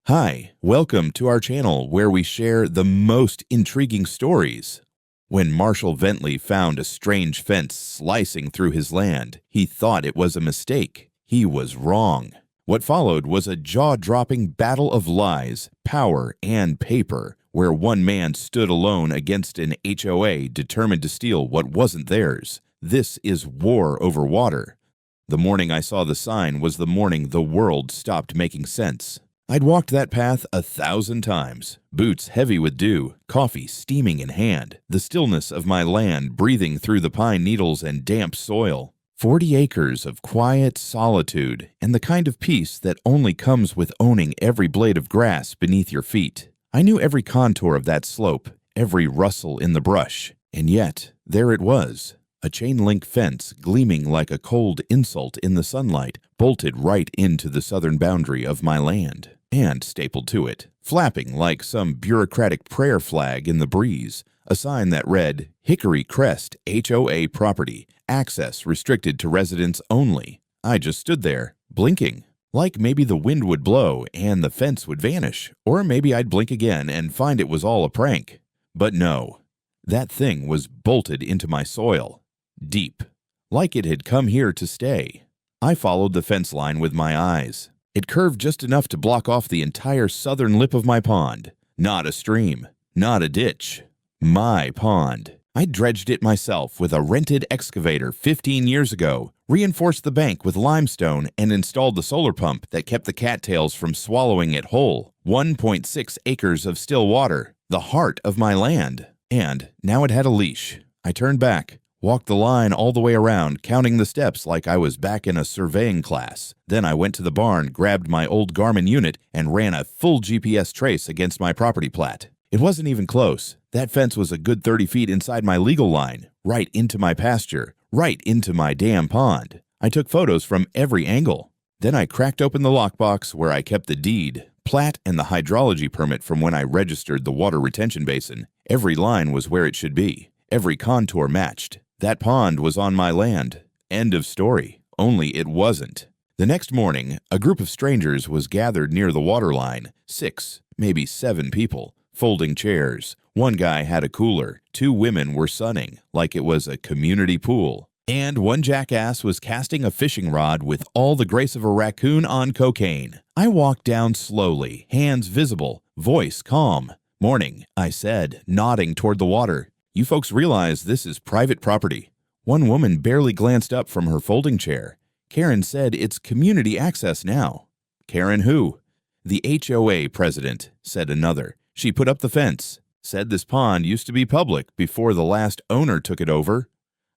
Hi, welcome to our channel where we share the most intriguing stories. When Marshall Bentley found a strange fence slicing through his land, he thought it was a mistake. He was wrong. What followed was a jaw-dropping battle of lies, power, and paper, where one man stood alone against an HOA determined to steal what wasn't theirs. This is war over water. The morning I saw the sign was the morning the world stopped making sense. I'd walked that path 1,000 times, boots heavy with dew, coffee steaming in hand, the stillness of my land breathing through the pine needles and damp soil. 40 acres of quiet solitude and the kind of peace that only comes with owning every blade of grass beneath your feet. I knew every contour of that slope, every rustle in the brush, and yet there it was. A chain-link fence gleaming like a cold insult in the sunlight, bolted right into the southern boundary of my land, and stapled to it, flapping like some bureaucratic prayer flag in the breeze, a sign that read, Hickory Crest HOA property, access restricted to residents only. I just stood there, blinking, like maybe the wind would blow and the fence would vanish, or maybe I'd blink again and find it was all a prank. But no, that thing was bolted into my soil. Deep, like it had come here to stay. I followed the fence line with my eyes. It curved just enough to block off the entire southern lip of my pond. Not a stream, not a ditch. My pond. I dredged it myself with a rented excavator 15 years ago, reinforced the bank with limestone, and installed the solar pump that kept the cattails from swallowing it whole. 1.6 acres of still water, the heart of my land. And now it had a leash. I turned back. Walked the line all the way around, counting the steps like I was back in a surveying class. Then I went to the barn, grabbed my old Garmin unit, and ran a full GPS trace against my property plat. It wasn't even close. That fence was a good 30 feet inside my legal line, right into my pasture, right into my damn pond. I took photos from every angle. Then I cracked open the lockbox where I kept the deed, plat, and the hydrology permit from when I registered the water retention basin. Every line was where it should be. Every contour matched. That pond was on my land. End of story. Only it wasn't. The next morning, a group of strangers was gathered near the water line. 6, maybe 7 people, folding chairs. One guy had a cooler. 2 women were sunning, like it was a community pool. And one jackass was casting a fishing rod with all the grace of a raccoon on cocaine. I walked down slowly, hands visible, voice calm. Morning, I said, nodding toward the water. You folks realize this is private property. One woman barely glanced up from her folding chair. Karen said it's community access now. Karen who? The HOA president, said another. She put up the fence. Said this pond used to be public before the last owner took it over.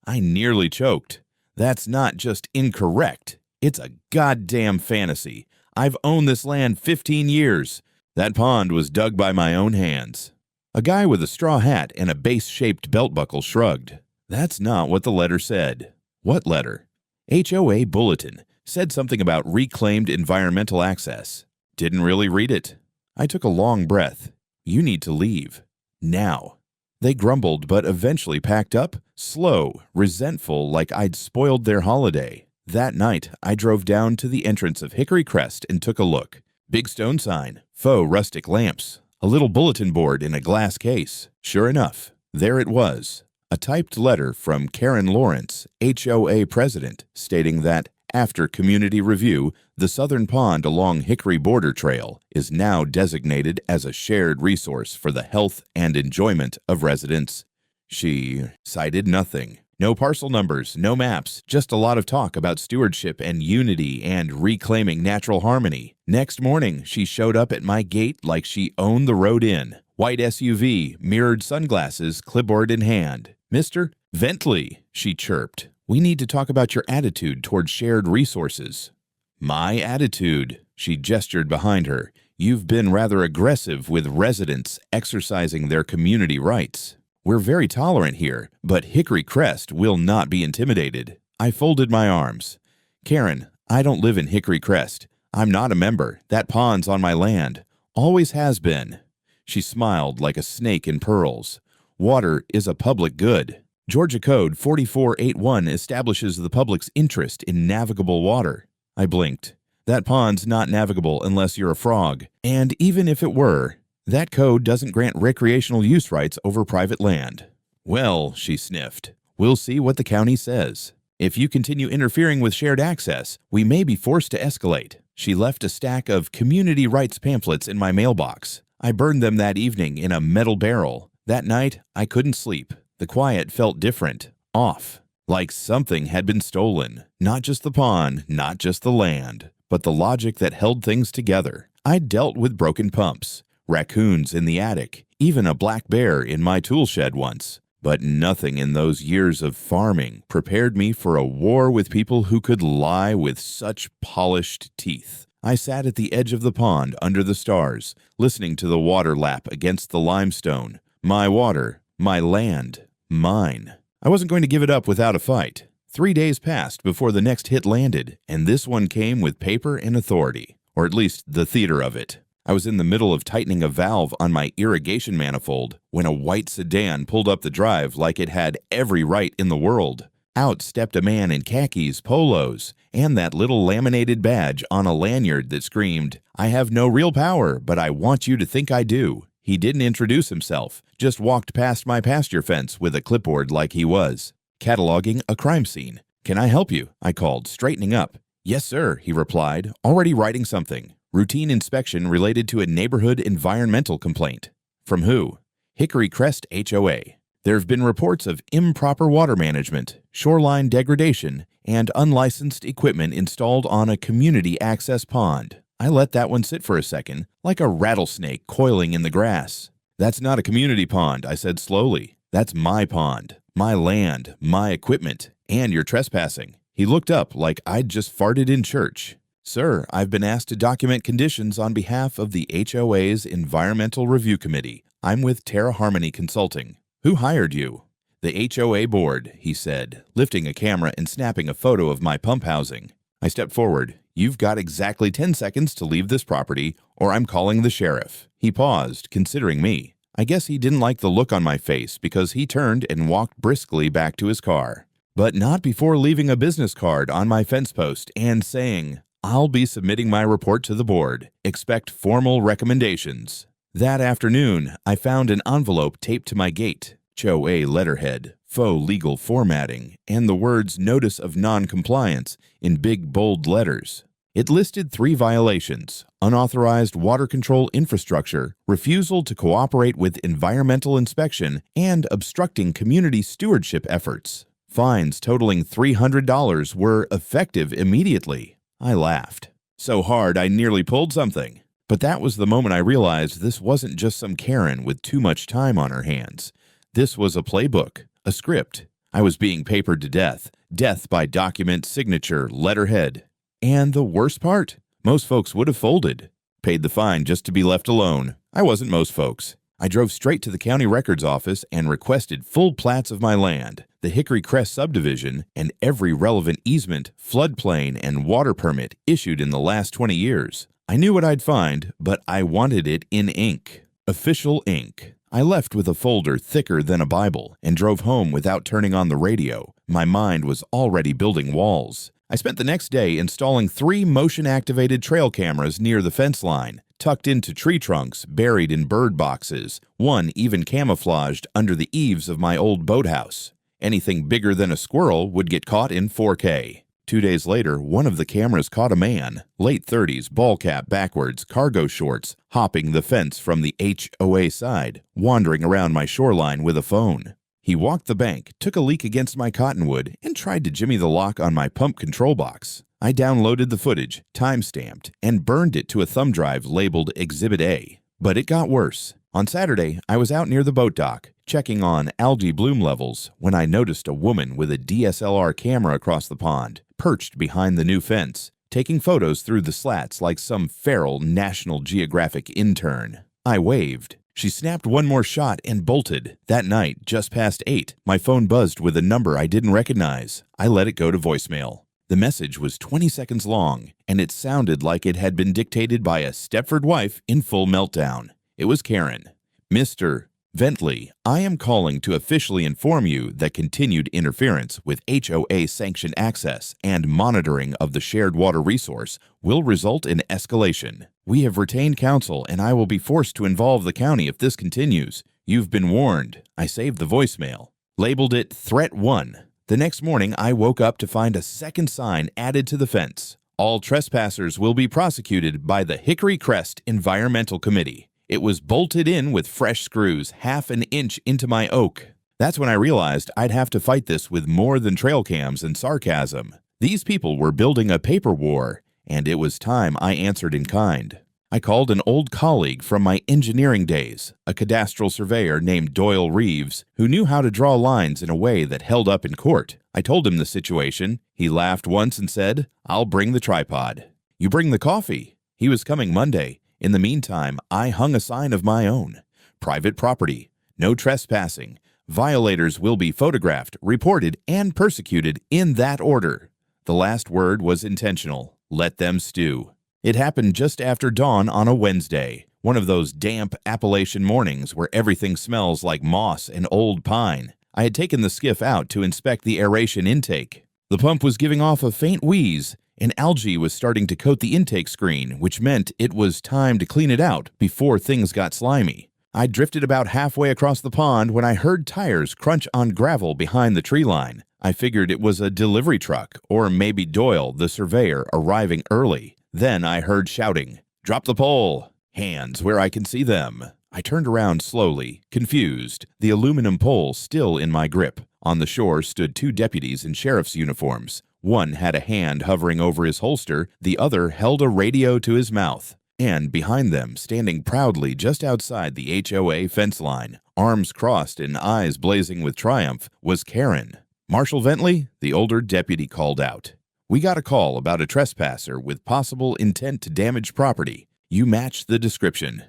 I nearly choked. That's not just incorrect. It's a goddamn fantasy. I've owned this land 15 years. That pond was dug by my own hands. A guy with a straw hat and a base-shaped belt buckle shrugged. That's not what the letter said. What letter? HOA bulletin. Said something about reclaimed environmental access. Didn't really read it. I took a long breath. You need to leave. Now. They grumbled but eventually packed up, slow, resentful like I'd spoiled their holiday. That night, I drove down to the entrance of Hickory Crest and took a look. Big stone sign, faux rustic lamps. A little bulletin board in a glass case. Sure enough, there it was. A typed letter from Karen Lawrence, HOA president, stating that, after community review, the southern pond along Hickory Border Trail is now designated as a shared resource for the health and enjoyment of residents. She cited nothing. No parcel numbers, no maps, just a lot of talk about stewardship and unity and reclaiming natural harmony. Next morning, she showed up at my gate like she owned the road in. White SUV, mirrored sunglasses, clipboard in hand. Mr. Bentley, she chirped. We need to talk about your attitude toward shared resources. My attitude, she gestured behind her. You've been rather aggressive with residents exercising their community rights. We're very tolerant here, but Hickory Crest will not be intimidated. I folded my arms. Karen, I don't live in Hickory Crest. I'm not a member. That pond's on my land. Always has been. She smiled like a snake in pearls. Water is a public good. Georgia Code 4481 establishes the public's interest in navigable water. I blinked. That pond's not navigable unless you're a frog. And even if it were, that code doesn't grant recreational use rights over private land." "Well," she sniffed, "we'll see what the county says. If you continue interfering with shared access, we may be forced to escalate." She left a stack of community rights pamphlets in my mailbox. I burned them that evening in a metal barrel. That night, I couldn't sleep. The quiet felt different, off, like something had been stolen. Not just the pond, not just the land, but the logic that held things together. I'd dealt with broken pumps, raccoons in the attic, even a black bear in my tool shed once. But nothing in those years of farming prepared me for a war with people who could lie with such polished teeth. I sat at the edge of the pond under the stars, listening to the water lap against the limestone. My water, my land, mine. I wasn't going to give it up without a fight. 3 days passed before the next hit landed, and this one came with paper and authority, or at least the theater of it. I was in the middle of tightening a valve on my irrigation manifold when a white sedan pulled up the drive like it had every right in the world. Out stepped a man in khakis, polos, and that little laminated badge on a lanyard that screamed, "I have no real power, but I want you to think I do." He didn't introduce himself, just walked past my pasture fence with a clipboard like he was, cataloging a crime scene. "Can I help you?" I called, straightening up. "Yes, sir," he replied, already writing something. "Routine inspection related to a neighborhood environmental complaint." "From who?" "Hickory Crest HOA. There have been reports of improper water management, shoreline degradation, and unlicensed equipment installed on a community access pond." I let that one sit for a second, like a rattlesnake coiling in the grass. "That's not a community pond," I said slowly. "That's my pond, my land, my equipment, and you're trespassing." He looked up like I'd just farted in church. "Sir, I've been asked to document conditions on behalf of the HOA's Environmental Review Committee. I'm with Terra Harmony Consulting." "Who hired you?" "The HOA board," he said, lifting a camera and snapping a photo of my pump housing. I stepped forward. "You've got exactly 10 seconds to leave this property, or I'm calling the sheriff." He paused, considering me. I guess he didn't like the look on my face because he turned and walked briskly back to his car. But not before leaving a business card on my fence post and saying, "I'll be submitting my report to the board. Expect formal recommendations." That afternoon, I found an envelope taped to my gate. HOA letterhead, faux legal formatting, and the words "Notice of Non-Compliance" in big bold letters. It listed 3 violations: unauthorized water control infrastructure, refusal to cooperate with environmental inspection, and obstructing community stewardship efforts. Fines totaling $300 were effective immediately. I laughed. So hard I nearly pulled something. But that was the moment I realized this wasn't just some Karen with too much time on her hands. This was a playbook, a script. I was being papered to death. Death by document, signature, letterhead. And the worst part? Most folks would have folded. Paid the fine just to be left alone. I wasn't most folks. I drove straight to the county records office and requested full plats of my land, the Hickory Crest subdivision, and every relevant easement, floodplain, and water permit issued in the last 20 years. I knew what I'd find, but I wanted it in ink. Official ink. I left with a folder thicker than a Bible and drove home without turning on the radio. My mind was already building walls. I spent the next day installing 3 motion-activated trail cameras near the fence line, tucked into tree trunks, buried in bird boxes, one even camouflaged under the eaves of my old boathouse. Anything bigger than a squirrel would get caught in 4K. 2 days later, one of the cameras caught a man, late 30s, ball cap backwards, cargo shorts, hopping the fence from the HOA side, wandering around my shoreline with a phone. He walked the bank, took a leak against my cottonwood, and tried to jimmy the lock on my pump control box. I downloaded the footage, time-stamped, and burned it to a thumb drive labeled Exhibit A. But it got worse. On Saturday, I was out near the boat dock, checking on algae bloom levels, when I noticed a woman with a DSLR camera across the pond, perched behind the new fence, taking photos through the slats like some feral National Geographic intern. I waved. She snapped one more shot and bolted. That night, just past 8, my phone buzzed with a number I didn't recognize. I let it go to voicemail. The message was 20 seconds long, and it sounded like it had been dictated by a Stepford wife in full meltdown. It was Karen. "Mr. Bentley, I am calling to officially inform you that continued interference with HOA sanctioned access and monitoring of the shared water resource will result in escalation. We have retained counsel and I will be forced to involve the county if this continues. You've been warned. I saved the voicemail. Labeled it Threat 1. The next morning, I woke up to find a second sign added to the fence. All trespassers will be prosecuted by the Hickory Crest Environmental Committee. It was bolted in with fresh screws half an inch into my oak. That's when I realized I'd have to fight this with more than trail cams and sarcasm. These people were building a paper war, and it was time I answered in kind. I called an old colleague from my engineering days, a cadastral surveyor named Doyle Reeves, who knew how to draw lines in a way that held up in court. I told him the situation. He laughed once and said, "I'll bring the tripod." "You bring the coffee." He was coming Monday. In the meantime, I hung a sign of my own. Private property. No trespassing. Violators will be photographed, reported, and persecuted in that order. The last word was intentional. Let them stew. It happened just after dawn on a Wednesday, one of those damp Appalachian mornings where everything smells like moss and old pine. I had taken the skiff out to inspect the aeration intake. The pump was giving off a faint wheeze, and algae was starting to coat the intake screen, which meant it was time to clean it out before things got slimy. I drifted about halfway across the pond when I heard tires crunch on gravel behind the tree line. I figured it was a delivery truck, or maybe Doyle, the surveyor, arriving early. Then I heard shouting, "Drop the pole! Hands where I can see them!" I turned around slowly, confused, the aluminum pole still in my grip. On the shore stood two deputies in sheriff's uniforms. One had a hand hovering over his holster, the other held a radio to his mouth. And behind them, standing proudly just outside the HOA fence line, arms crossed and eyes blazing with triumph, was Karen. "Marshal Bentley," the older deputy called out. "We got a call about a trespasser with possible intent to damage property. You match the description."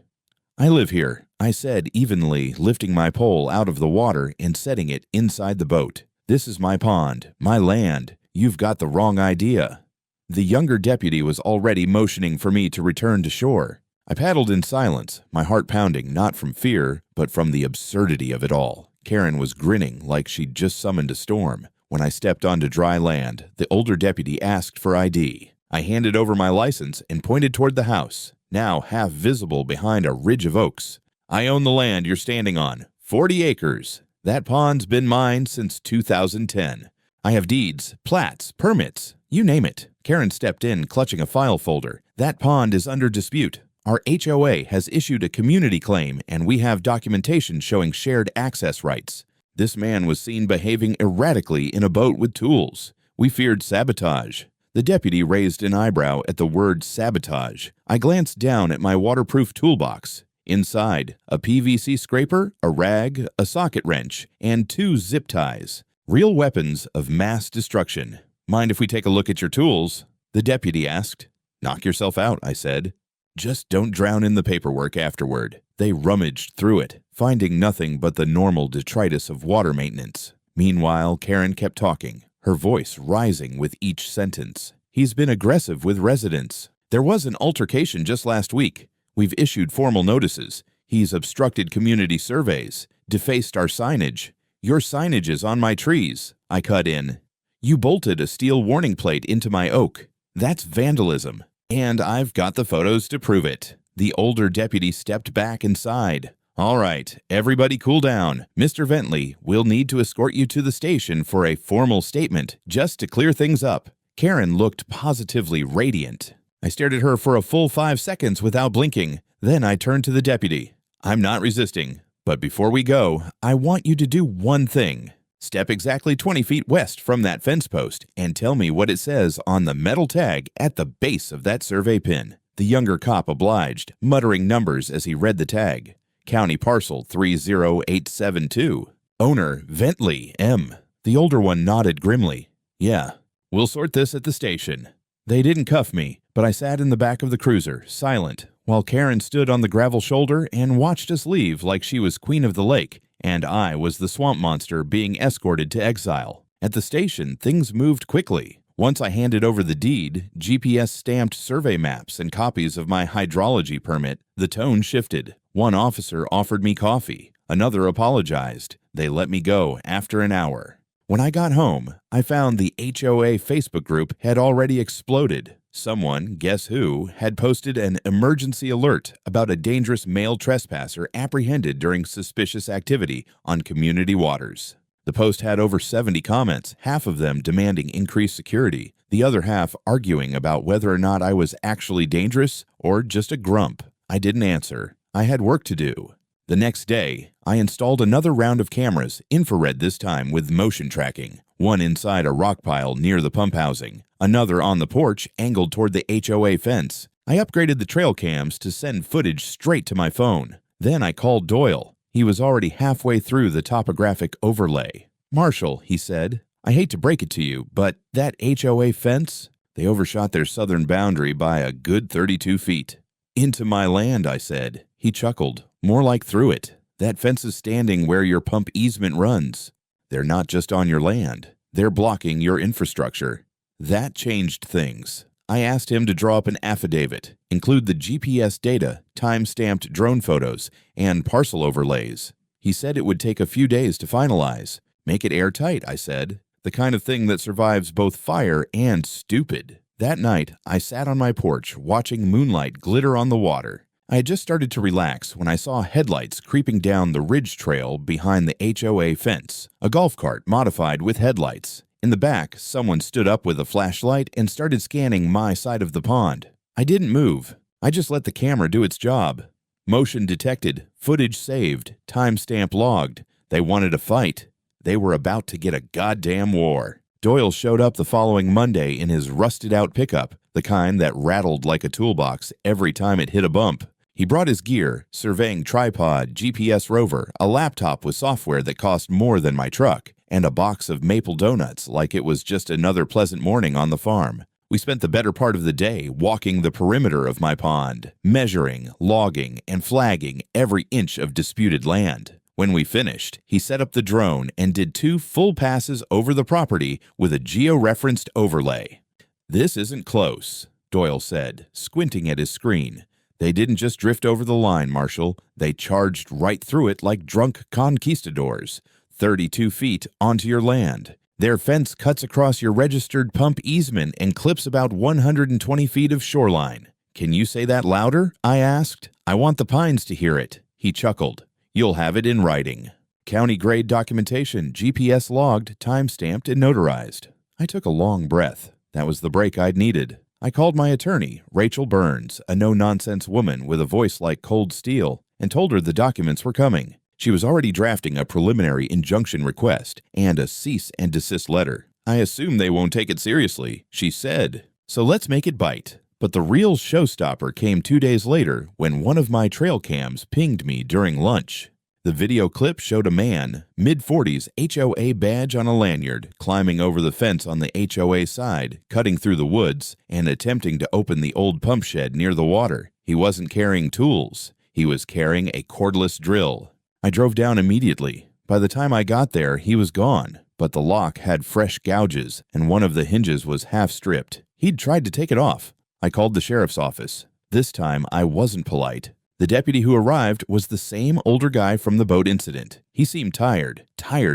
"I live here," I said evenly, lifting my pole out of the water and setting it inside the boat. "This is my pond, my land. You've got the wrong idea." The younger deputy was already motioning for me to return to shore. I paddled in silence, my heart pounding not from fear, but from the absurdity of it all. Karen was grinning like she'd just summoned a storm. When I stepped onto dry land, the older deputy asked for ID. I handed over my license and pointed toward the house, now half visible behind a ridge of oaks. "I own the land you're standing on, 40 acres. That pond's been mine since 2010. I have deeds, plats, permits, you name it." Karen stepped in, clutching a file folder. "That pond is under dispute. Our HOA has issued a community claim, and we have documentation showing shared access rights. This man was seen behaving erratically in a boat with tools. We feared sabotage." The deputy raised an eyebrow at the word sabotage. I glanced down at my waterproof toolbox. Inside, a PVC scraper, a rag, a socket wrench, and 2 zip ties. Real weapons of mass destruction. "Mind if we take a look at your tools?" the deputy asked. "Knock yourself out," I said. "Just don't drown in the paperwork afterward." They rummaged through it, finding nothing but the normal detritus of water maintenance. Meanwhile, Karen kept talking, her voice rising with each sentence. "He's been aggressive with residents. There was an altercation just last week. We've issued formal notices. He's obstructed community surveys, defaced our signage. Your signage is on my trees," I cut in. "You bolted a steel warning plate into my oak. That's vandalism. And I've got the photos to prove it." The older deputy stepped back and sighed. "All right, everybody cool down. Mr. Bentley, we'll need to escort you to the station for a formal statement, just to clear things up." Karen looked positively radiant. I stared at her for a full 5 seconds without blinking. Then I turned to the deputy. "I'm not resisting, but before we go, I want you to do one thing. Step exactly 20 feet west from that fence post and tell me what it says on the metal tag at the base of that survey pin." The younger cop obliged, muttering numbers as he read the tag. "County parcel 30872. Owner Bentley M." The older one nodded grimly. "Yeah, we'll sort this at the station." They didn't cuff me, but I sat in the back of the cruiser, silent, while Karen stood on the gravel shoulder and watched us leave like she was queen of the lake, and I was the swamp monster being escorted to exile. At the station, things moved quickly. Once I handed over the deed, GPS-stamped survey maps, and copies of my hydrology permit, the tone shifted. One officer offered me coffee. Another apologized. They let me go after an hour. When I got home, I found the HOA Facebook group had already exploded. Someone, guess who, had posted an emergency alert about a dangerous male trespasser apprehended during suspicious activity on community waters. The post had over 70 comments, half of them demanding increased security, the other half arguing about whether or not I was actually dangerous or just a grump. I didn't answer. I had work to do. The next day, I installed another round of cameras, infrared this time with motion tracking, one inside a rock pile near the pump housing, another on the porch angled toward the HOA fence. I upgraded the trail cams to send footage straight to my phone. Then I called Doyle. He was already halfway through the topographic overlay. "Marshall," he said, "I hate to break it to you, but that HOA fence, they overshot their southern boundary by a good 32 feet. "Into my land," I said. He chuckled. "More like through it. That fence is standing where your pump easement runs. They're not just on your land. They're blocking your infrastructure." That changed things. I asked him to draw up an affidavit, include the GPS data, time-stamped drone photos, and parcel overlays. He said it would take a few days to finalize. "Make it airtight," I said. "The kind of thing that survives both fire and stupid." That night, I sat on my porch watching moonlight glitter on the water. I had just started to relax when I saw headlights creeping down the ridge trail behind the HOA fence, a golf cart modified with headlights. In the back, someone stood up with a flashlight and started scanning my side of the pond. I didn't move. I just let the camera do its job. Motion detected, footage saved, timestamp logged. They wanted a fight. They were about to get a goddamn war. Doyle showed up the following Monday in his rusted-out pickup, the kind that rattled like a toolbox every time it hit a bump. He brought his gear, surveying tripod, GPS rover, a laptop with software that cost more than my truck, and a box of maple donuts like it was just another pleasant morning on the farm. We spent the better part of the day walking the perimeter of my pond, measuring, logging, and flagging every inch of disputed land. When we finished, he set up the drone and did 2 full passes over the property with a geo-referenced overlay. "This isn't close," Doyle said, squinting at his screen. "They didn't just drift over the line, Marshall. They charged right through it like drunk conquistadors. 32 feet onto your land. Their fence cuts across your registered pump easement and clips about 120 feet of shoreline." "Can you say that louder?" I asked. "I want the pines to hear it." He chuckled. "You'll have it in writing. County-grade documentation, GPS logged, time-stamped, and notarized." I took a long breath. That was the break I'd needed. I called my attorney, Rachel Burns, a no-nonsense woman with a voice like cold steel, and told her the documents were coming. She was already drafting a preliminary injunction request and a cease and desist letter. "I assume they won't take it seriously," she said. "So let's make it bite." But the real showstopper came 2 days later when one of my trail cams pinged me during lunch. The video clip showed a man, mid-40s, HOA badge on a lanyard, climbing over the fence on the HOA side, cutting through the woods, and attempting to open the old pump shed near the water. He wasn't carrying tools. He was carrying a cordless drill. I drove down immediately. By the time I got there, he was gone, but the lock had fresh gouges, and one of the hinges was half-stripped. He'd tried to take it off. I called the sheriff's office. This time, I wasn't polite. The deputy who arrived was the same older guy from the boat incident. He seemed tired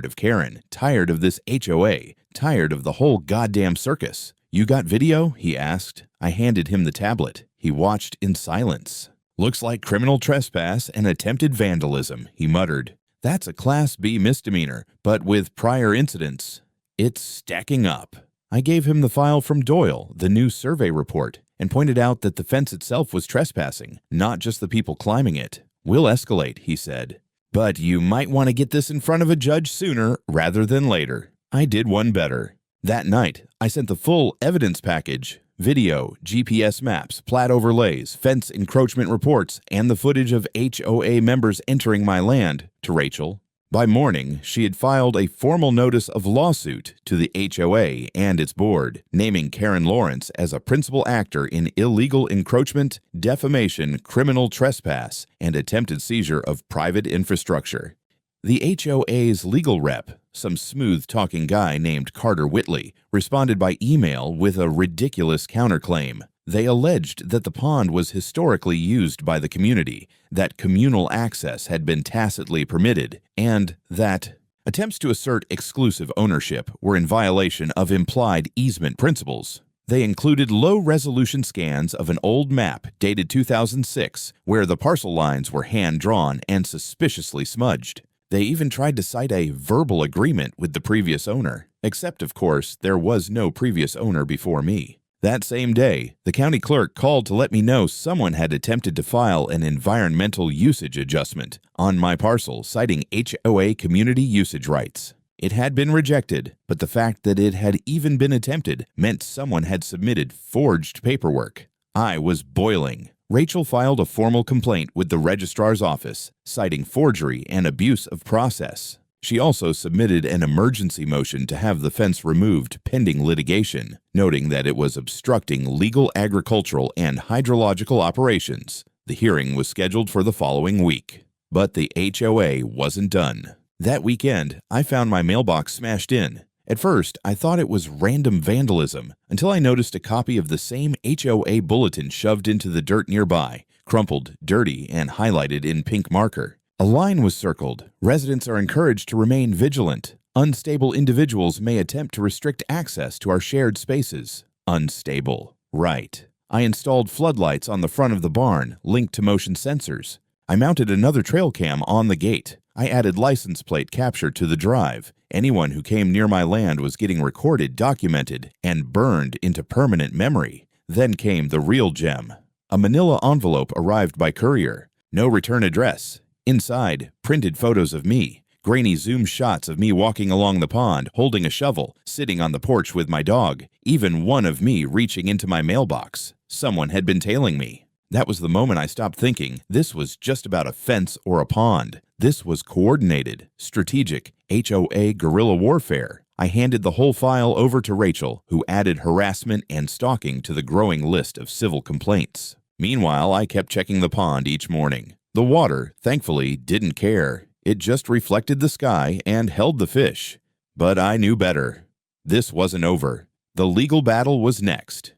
of Karen, tired of this HOA, tired of the whole goddamn circus. "You got video?" he asked. I handed him the tablet. He watched in silence. "Looks like criminal trespass and attempted vandalism," he muttered. "That's a Class B misdemeanor, but with prior incidents. It's stacking up." I gave him the file from Doyle, the new survey report, and pointed out that the fence itself was trespassing, not just the people climbing it. "We'll escalate," he said. "But you might want to get this in front of a judge sooner rather than later." I did one better. That night, I sent the full evidence package, video, GPS maps, plat overlays, fence encroachment reports, and the footage of HOA members entering my land, to Rachel. By morning, she had filed a formal notice of lawsuit to the HOA and its board, naming Karen Lawrence as a principal actor in illegal encroachment, defamation, criminal trespass, and attempted seizure of private infrastructure. The HOA's legal rep, some smooth-talking guy named Carter Whitley, responded by email with a ridiculous counterclaim. They alleged that the pond was historically used by the community, that communal access had been tacitly permitted, and that attempts to assert exclusive ownership were in violation of implied easement principles. They included low-resolution scans of an old map dated 2006 where the parcel lines were hand-drawn and suspiciously smudged. They even tried to cite a verbal agreement with the previous owner, except, of course, there was no previous owner before me. That same day, the county clerk called to let me know someone had attempted to file an environmental usage adjustment on my parcel citing HOA community usage rights. It had been rejected, but the fact that it had even been attempted meant someone had submitted forged paperwork. I was boiling. Rachel filed a formal complaint with the registrar's office, citing forgery and abuse of process. She also submitted an emergency motion to have the fence removed pending litigation, noting that it was obstructing legal agricultural and hydrological operations. The hearing was scheduled for the following week. But the HOA wasn't done. That weekend, I found my mailbox smashed in. At first, I thought it was random vandalism, until I noticed a copy of the same HOA bulletin shoved into the dirt nearby, crumpled, dirty, and highlighted in pink marker. A line was circled. Residents are encouraged to remain vigilant. Unstable individuals may attempt to restrict access to our shared spaces. Unstable. Right. I installed floodlights on the front of the barn, linked to motion sensors. I mounted another trail cam on the gate. I added license plate capture to the drive. Anyone who came near my land was getting recorded, documented, and burned into permanent memory. Then came the real gem. A manila envelope arrived by courier. No return address. Inside, printed photos of me. Grainy zoom shots of me walking along the pond, holding a shovel, sitting on the porch with my dog. Even one of me reaching into my mailbox. Someone had been tailing me. That was the moment I stopped thinking this was just about a fence or a pond. This was coordinated, strategic, HOA guerrilla warfare. I handed the whole file over to Rachel, who added harassment and stalking to the growing list of civil complaints. Meanwhile, I kept checking the pond each morning. The water, thankfully, didn't care. It just reflected the sky and held the fish. But I knew better. This wasn't over. The legal battle was next.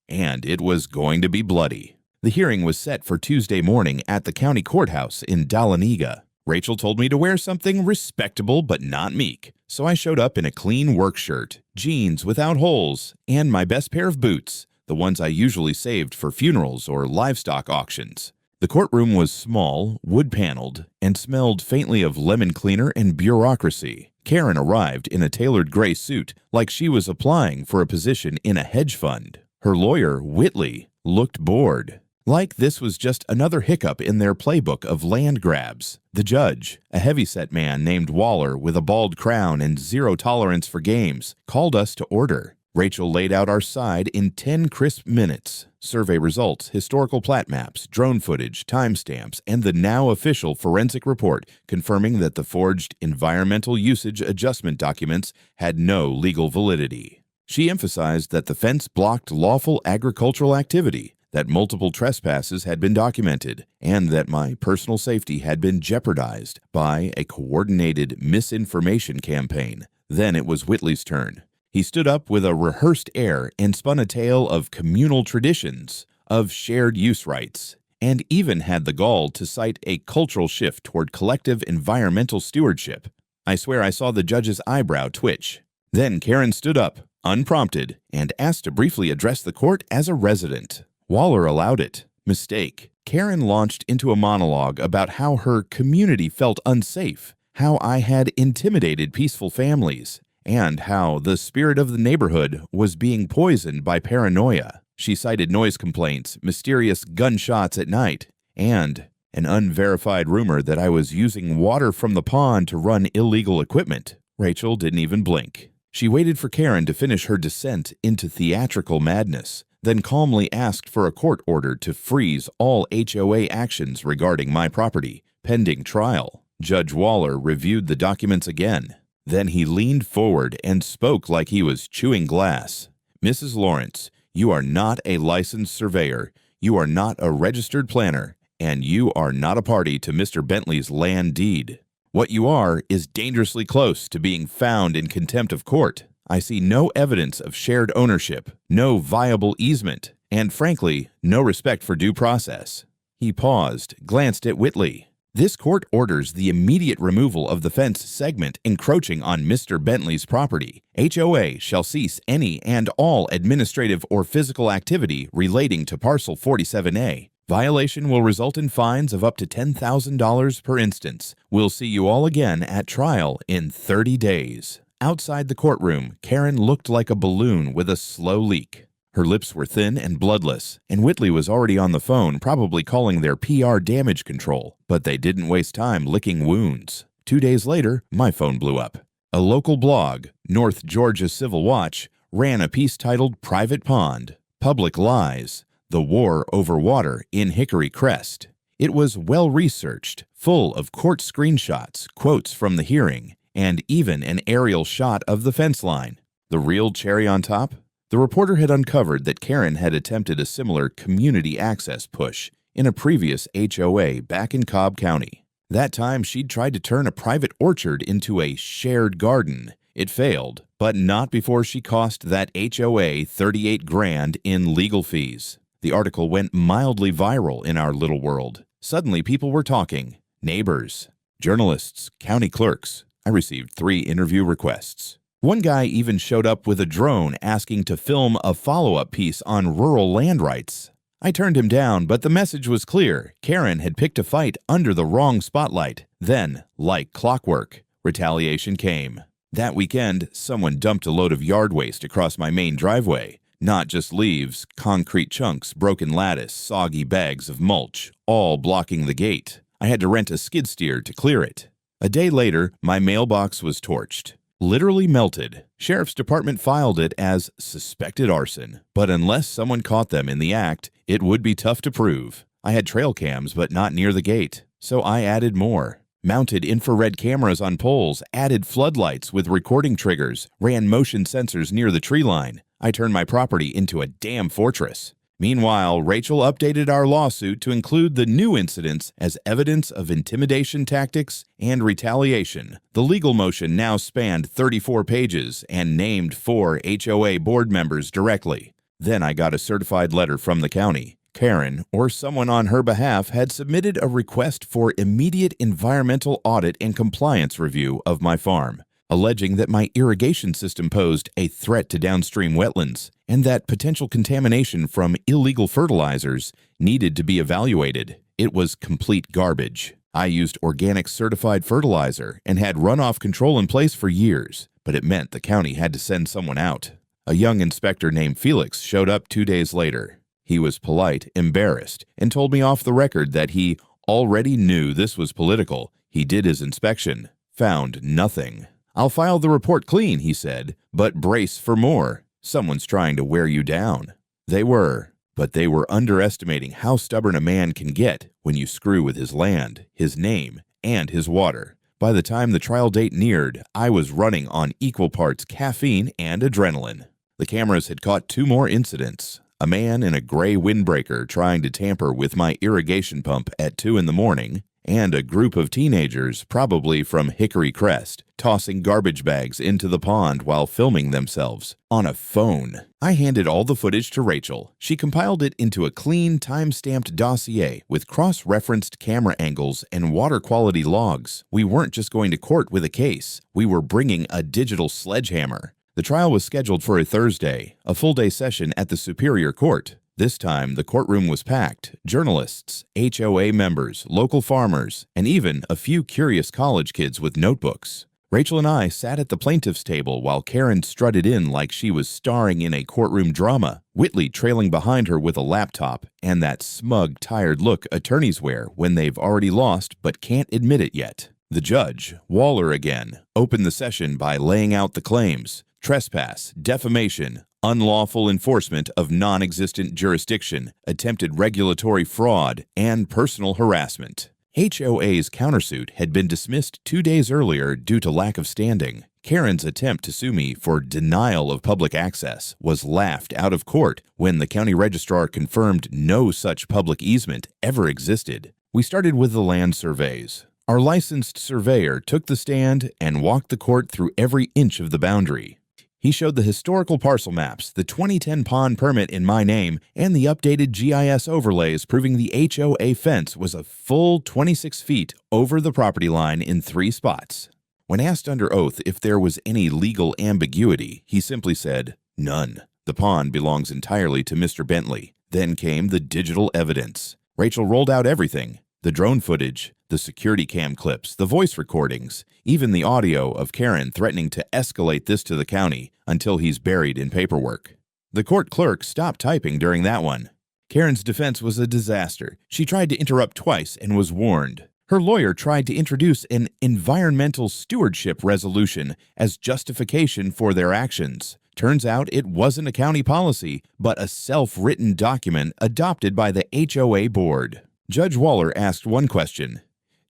And it was going to be bloody. The hearing was set for Tuesday morning at the county courthouse in Dahlonega. Rachel told me to wear something respectable but not meek, so I showed up in a clean work shirt, jeans without holes, and my best pair of boots, the ones I usually saved for funerals or livestock auctions. The courtroom was small, wood-paneled, and smelled faintly of lemon cleaner and bureaucracy. Karen arrived in a tailored gray suit, like she was applying for a position in a hedge fund. Her lawyer, Whitley, looked bored. Like this was just another hiccup in their playbook of land grabs. The judge, a heavyset man named Waller with a bald crown and zero tolerance for games, called us to order. Rachel laid out our side in 10 crisp minutes. Survey results, historical plat maps, drone footage, timestamps, and the now official forensic report confirming that the forged environmental usage adjustment documents had no legal validity. She emphasized that the fence blocked lawful agricultural activity, that multiple trespasses had been documented, and that my personal safety had been jeopardized by a coordinated misinformation campaign. Then it was Whitley's turn. He stood up with a rehearsed air and spun a tale of communal traditions, of shared use rights, and even had the gall to cite a cultural shift toward collective environmental stewardship. I swear I saw the judge's eyebrow twitch. Then Karen stood up, unprompted, and asked to briefly address the court as a resident. Waller allowed it. Mistake. Karen launched into a monologue about how her community felt unsafe, how I had intimidated peaceful families, and how the spirit of the neighborhood was being poisoned by paranoia. She cited noise complaints, mysterious gunshots at night, and an unverified rumor that I was using water from the pond to run illegal equipment. Rachel didn't even blink. She waited for Karen to finish her descent into theatrical madness, then calmly asked for a court order to freeze all HOA actions regarding my property, pending trial. Judge Waller reviewed the documents again. Then he leaned forward and spoke like he was chewing glass. Mrs. Lawrence, you are not a licensed surveyor, you are not a registered planner, and you are not a party to Mr. Bentley's land deed. What you are is dangerously close to being found in contempt of court. I see no evidence of shared ownership, no viable easement, and frankly, no respect for due process. He paused, glanced at Whitley. This court orders the immediate removal of the fence segment encroaching on Mr. Bentley's property. HOA shall cease any and all administrative or physical activity relating to Parcel 47A. Violation will result in fines of up to $10,000 per instance. We'll see you all again at trial in 30 days. Outside the courtroom, Karen looked like a balloon with a slow leak. Her lips were thin and bloodless, and Whitley was already on the phone, probably calling their PR damage control. But they didn't waste time licking wounds. 2 days later, my phone blew up. A local blog, North Georgia Civil Watch, ran a piece titled "Private Pond: Public Lies. The War Over Water in Hickory Crest." It was well-researched, full of court screenshots, quotes from the hearing, and even an aerial shot of the fence line. The real cherry on top? The reporter had uncovered that Karen had attempted a similar community access push in a previous HOA back in Cobb County. That time, she'd tried to turn a private orchard into a shared garden. It failed, but not before she cost that HOA $38,000 in legal fees. The article went mildly viral in our little world. Suddenly, people were talking. Neighbors, journalists, county clerks. I received 3 interview requests. One guy even showed up with a drone asking to film a follow-up piece on rural land rights. I turned him down, but the message was clear. Karen had picked a fight under the wrong spotlight. Then, like clockwork, retaliation came. That weekend, someone dumped a load of yard waste across my main driveway. Not just leaves, concrete chunks, broken lattice, soggy bags of mulch, all blocking the gate. I had to rent a skid steer to clear it. A day later, my mailbox was torched. Literally melted. Sheriff's Department filed it as suspected arson, but unless someone caught them in the act, it would be tough to prove. I had trail cams, but not near the gate, so I added more. Mounted infrared cameras on poles, added floodlights with recording triggers, ran motion sensors near the tree line. I turned my property into a damn fortress. Meanwhile, Rachel updated our lawsuit to include the new incidents as evidence of intimidation tactics and retaliation. The legal motion now spanned 34 pages and named 4 HOA board members directly. Then I got a certified letter from the county. Karen, or someone on her behalf, had submitted a request for immediate environmental audit and compliance review of my farm, alleging that my irrigation system posed a threat to downstream wetlands and that potential contamination from illegal fertilizers needed to be evaluated. It was complete garbage. I used organic certified fertilizer and had runoff control in place for years, but it meant the county had to send someone out. A young inspector named Felix showed up 2 days later. He was polite, embarrassed, and told me off the record that he already knew this was political. He did his inspection, found nothing. "I'll file the report clean," he said, "but brace for more. Someone's trying to wear you down." They were, but they were underestimating how stubborn a man can get when you screw with his land, his name, and his water. By the time the trial date neared, I was running on equal parts caffeine and adrenaline. The cameras had caught 2 more incidents. A man in a gray windbreaker trying to tamper with my irrigation pump at 2 in the morning, and a group of teenagers, probably from Hickory Crest, tossing garbage bags into the pond while filming themselves on a phone. I handed all the footage to Rachel. She compiled it into a clean, time-stamped dossier with cross-referenced camera angles and water quality logs. We weren't just going to court with a case. We were bringing a digital sledgehammer. The trial was scheduled for a Thursday, a full-day session at the Superior Court. This time, the courtroom was packed. Journalists, HOA members, local farmers, and even a few curious college kids with notebooks. Rachel and I sat at the plaintiff's table while Karen strutted in like she was starring in a courtroom drama, Whitley trailing behind her with a laptop and that smug, tired look attorneys wear when they've already lost but can't admit it yet. The judge, Waller again, opened the session by laying out the claims: trespass, defamation, unlawful enforcement of non-existent jurisdiction, attempted regulatory fraud, and personal harassment. HOA's countersuit had been dismissed 2 days earlier due to lack of standing. Karen's attempt to sue me for denial of public access was laughed out of court when the county registrar confirmed no such public easement ever existed. We started with the land surveys. Our licensed surveyor took the stand and walked the court through every inch of the boundary. He showed the historical parcel maps, the 2010 pond permit in my name, and the updated GIS overlays proving the HOA fence was a full 26 feet over the property line in 3 spots. When asked under oath if there was any legal ambiguity, he simply said, "None. The pond belongs entirely to Mr. Bentley." Then came the digital evidence. Rachel rolled out everything: the drone footage, the security cam clips, the voice recordings, even the audio of Karen threatening to escalate this to the county until he's buried in paperwork. The court clerk stopped typing during that one. Karen's defense was a disaster. She tried to interrupt twice and was warned. Her lawyer tried to introduce an environmental stewardship resolution as justification for their actions. Turns out it wasn't a county policy, but a self-written document adopted by the HOA board. Judge Waller asked one question: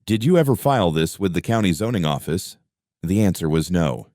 "Did you ever file this with the county zoning office?" The answer was no.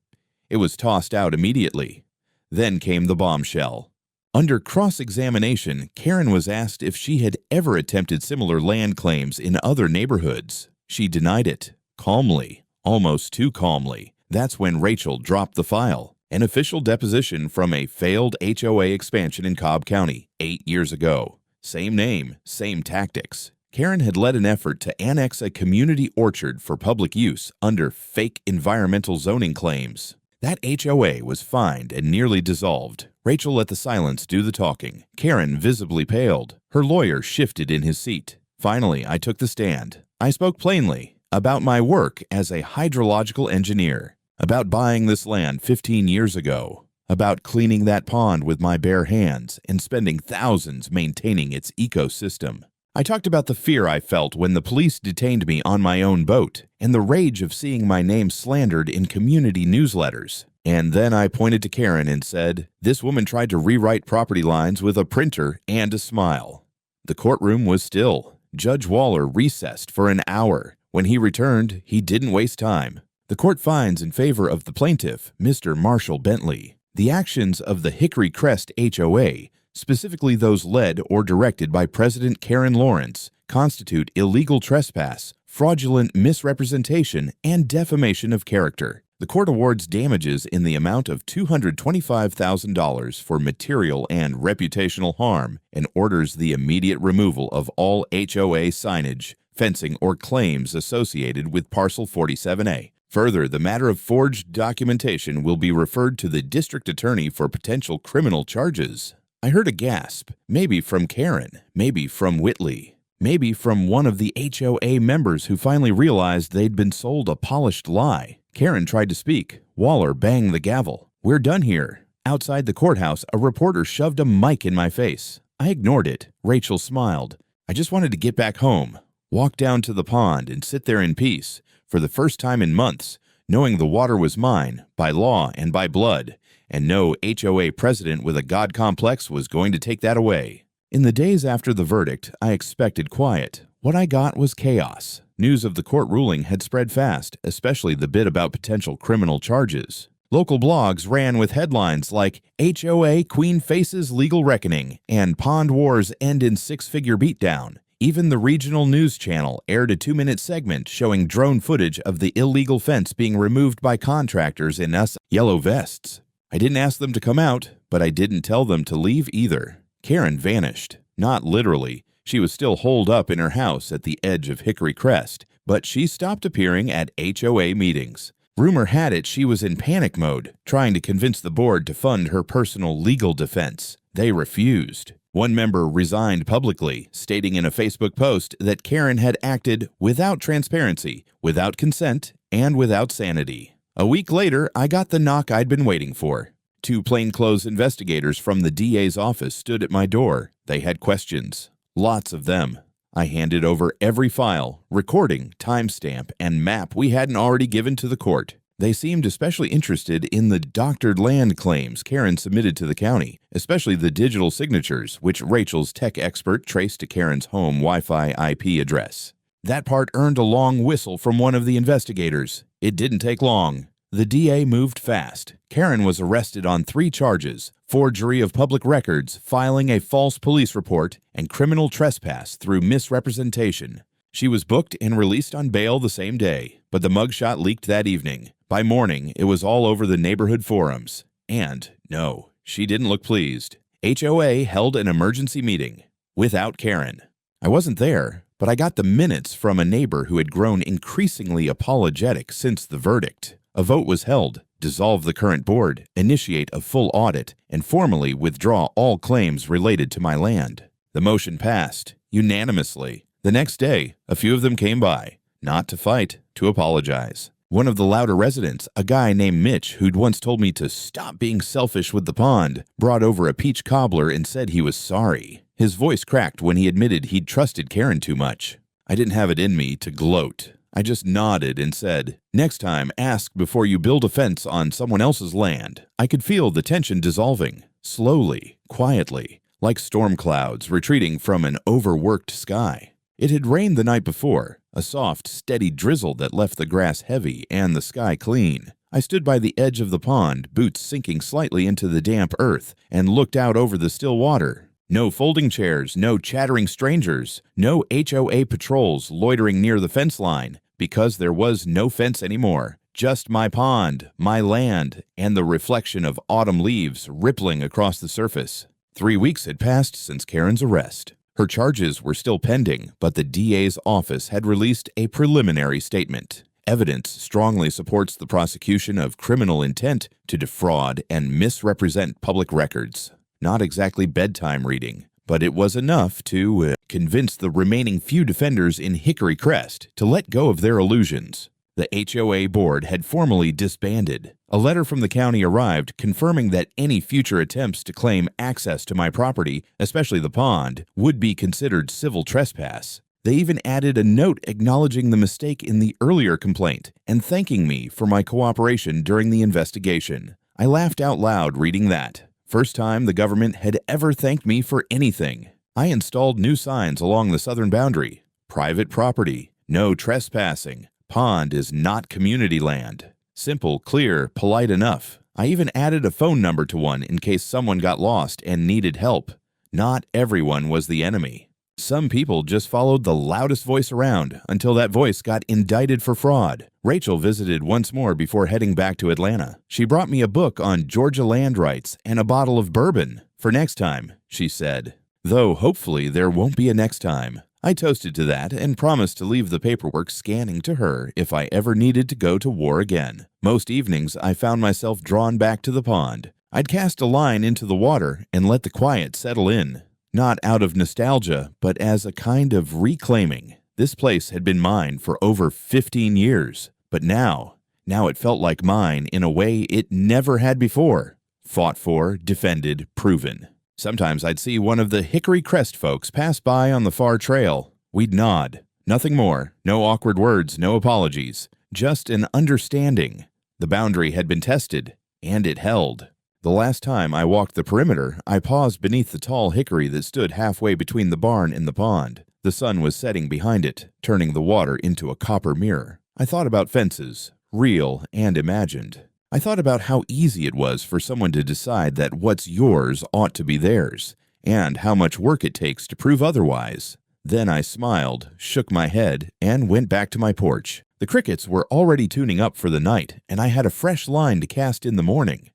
It was tossed out immediately. Then came the bombshell. Under cross-examination, Karen was asked if she had ever attempted similar land claims in other neighborhoods. She denied it, calmly, almost too calmly. That's when Rachel dropped the file. An official deposition from a failed HOA expansion in Cobb County 8 years ago. Same name, same tactics. Karen had led an effort to annex a community orchard for public use under fake environmental zoning claims. That HOA was fined and nearly dissolved. Rachel let the silence do the talking. Karen visibly paled. Her lawyer shifted in his seat. Finally, I took the stand. I spoke plainly about my work as a hydrological engineer, about buying this land 15 years ago, about cleaning that pond with my bare hands and spending thousands maintaining its ecosystem. I talked about the fear I felt when the police detained me on my own boat and the rage of seeing my name slandered in community newsletters. And then I pointed to Karen and said, "This woman tried to rewrite property lines with a printer and a smile." The courtroom was still. Judge Waller recessed for an hour. When he returned, he didn't waste time. The court finds in favor of the plaintiff, Mr. Marshall Bentley. The actions of the Hickory Crest HOA, specifically those led or directed by President Karen Lawrence, constitute illegal trespass, fraudulent misrepresentation, and defamation of character. The court awards damages in the amount of $225,000 for material and reputational harm and orders the immediate removal of all HOA signage, fencing, or claims associated with Parcel 47A. Further, the matter of forged documentation will be referred to the district attorney for potential criminal charges. I heard a gasp, maybe from Karen, maybe from Whitley, maybe from one of the HOA members who finally realized they'd been sold a polished lie. Karen tried to speak. Waller banged the gavel. "We're done here." Outside the courthouse, a reporter shoved a mic in my face. I ignored it. Rachel smiled. I just wanted to get back home, walk down to the pond and sit there in peace, for the first time in months, knowing the water was mine, by law and by blood, and no HOA president with a God complex was going to take that away. In the days after the verdict, I expected quiet. What I got was chaos. News of the court ruling had spread fast, especially the bit about potential criminal charges. Local blogs ran with headlines like "HOA Queen Faces Legal Reckoning" and "Pond Wars End in Six-Figure Beatdown." Even the regional news channel aired a 2-minute segment showing drone footage of the illegal fence being removed by contractors in yellow vests. I didn't ask them to come out, but I didn't tell them to leave either. Karen vanished. Not literally. She was still holed up in her house at the edge of Hickory Crest, but she stopped appearing at HOA meetings. Rumor had it she was in panic mode, trying to convince the board to fund her personal legal defense. They refused. One member resigned publicly, stating in a Facebook post that Karen had acted without transparency, without consent, and without sanity. A week later, I got the knock I'd been waiting for. 2 plainclothes investigators from the DA's office stood at my door. They had questions. Lots of them. I handed over every file, recording, timestamp, and map we hadn't already given to the court. They seemed especially interested in the doctored land claims Karen submitted to the county, especially the digital signatures, which Rachel's tech expert traced to Karen's home Wi-Fi IP address. That part earned a long whistle from one of the investigators. It didn't take long. The DA moved fast. Karen was arrested on 3 charges: forgery of public records, filing a false police report, and criminal trespass through misrepresentation. She was booked and released on bail the same day, but the mugshot leaked that evening. By morning, it was all over the neighborhood forums. And no, she didn't look pleased. HOA held an emergency meeting without Karen. I wasn't there, but I got the minutes from a neighbor who had grown increasingly apologetic since the verdict. A vote was held: dissolve the current board, initiate a full audit, and formally withdraw all claims related to my land. The motion passed unanimously. The next day, a few of them came by, not to fight, to apologize. One of the louder residents, a guy named Mitch who'd once told me to stop being selfish with the pond, brought over a peach cobbler and said he was sorry. His voice cracked when he admitted he'd trusted Karen too much. I didn't have it in me to gloat. I just nodded and said, "Next time, ask before you build a fence on someone else's land." I could feel the tension dissolving, slowly, quietly, like storm clouds retreating from an overworked sky. It had rained the night before, a soft, steady drizzle that left the grass heavy and the sky clean. I stood by the edge of the pond, boots sinking slightly into the damp earth, and looked out over the still water. No folding chairs, no chattering strangers, no HOA patrols loitering near the fence line, because there was no fence anymore. Just my pond, my land, and the reflection of autumn leaves rippling across the surface. 3 weeks had passed since Karen's arrest. Her charges were still pending, but the DA's office had released a preliminary statement. Evidence strongly supports the prosecution of criminal intent to defraud and misrepresent public records. Not exactly bedtime reading, but it was enough to convince the remaining few defenders in Hickory Crest to let go of their illusions. The HOA board had formally disbanded. A letter from the county arrived confirming that any future attempts to claim access to my property, especially the pond, would be considered civil trespass. They even added a note acknowledging the mistake in the earlier complaint and thanking me for my cooperation during the investigation. I laughed out loud reading that. First time the government had ever thanked me for anything. I installed new signs along the southern boundary. Private property. No trespassing. Pond is not community land. Simple, clear, polite enough. I even added a phone number to one in case someone got lost and needed help. Not everyone was the enemy. Some people just followed the loudest voice around until that voice got indicted for fraud. Rachel visited once more before heading back to Atlanta. She brought me a book on Georgia land rights and a bottle of bourbon. For next time, she said. Though hopefully there won't be a next time. I toasted to that and promised to leave the paperwork scanning to her if I ever needed to go to war again. Most evenings I found myself drawn back to the pond. I'd cast a line into the water and let the quiet settle in. Not out of nostalgia, but as a kind of reclaiming. This place had been mine for over 15 years, but now it felt like mine in a way it never had before. Fought for, defended, proven. Sometimes I'd see one of the Hickory Crest folks pass by on the far trail. We'd nod. Nothing more. No awkward words, no apologies. Just an understanding. The boundary had been tested, and it held. The last time I walked the perimeter, I paused beneath the tall hickory that stood halfway between the barn and the pond. The sun was setting behind it, turning the water into a copper mirror. I thought about fences, real and imagined. I thought about how easy it was for someone to decide that what's yours ought to be theirs, and how much work it takes to prove otherwise. Then I smiled, shook my head, and went back to my porch. The crickets were already tuning up for the night, and I had a fresh line to cast in the morning.